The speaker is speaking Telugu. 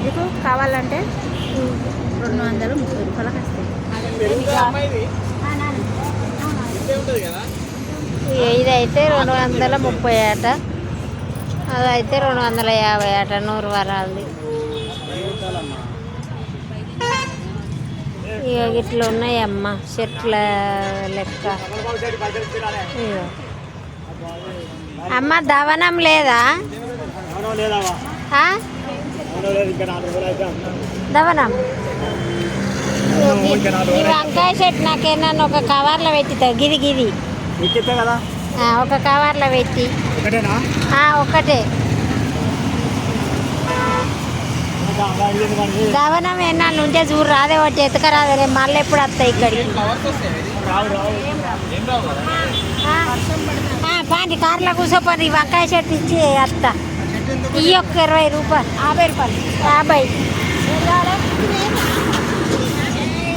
మీకు కావాలంటే 230 రూపాయలకు వస్తాయి. ఇదైతే 230 అట, అదైతే 250 అట 100 వరాలది. ఇక ఇట్లా ఉన్నాయమ్మ చెట్ల లెక్క. ఇగో అమ్మ దవనం లేదా? దవనం ఈ వంకాయ చెట్టు నాకేమన్నా ఒక కవర్లో పెట్టితావు. గిది గిది ఒక కవర్లో పెట్టి ఒకటే దవనం ఏమన్నా ఉంటే చూడు రాదే, ఒకటి ఎత్తుకరాదే. రేపు మళ్ళీ ఎప్పుడు వస్తాయి ఇక్కడికి. పాండి కార్లో కూర్చోపోయి వంకాయ చెట్టు ఇచ్చి వస్తా. ఇవి ఒక 20 రూపాయలు, 50 రూపాయలు, 50.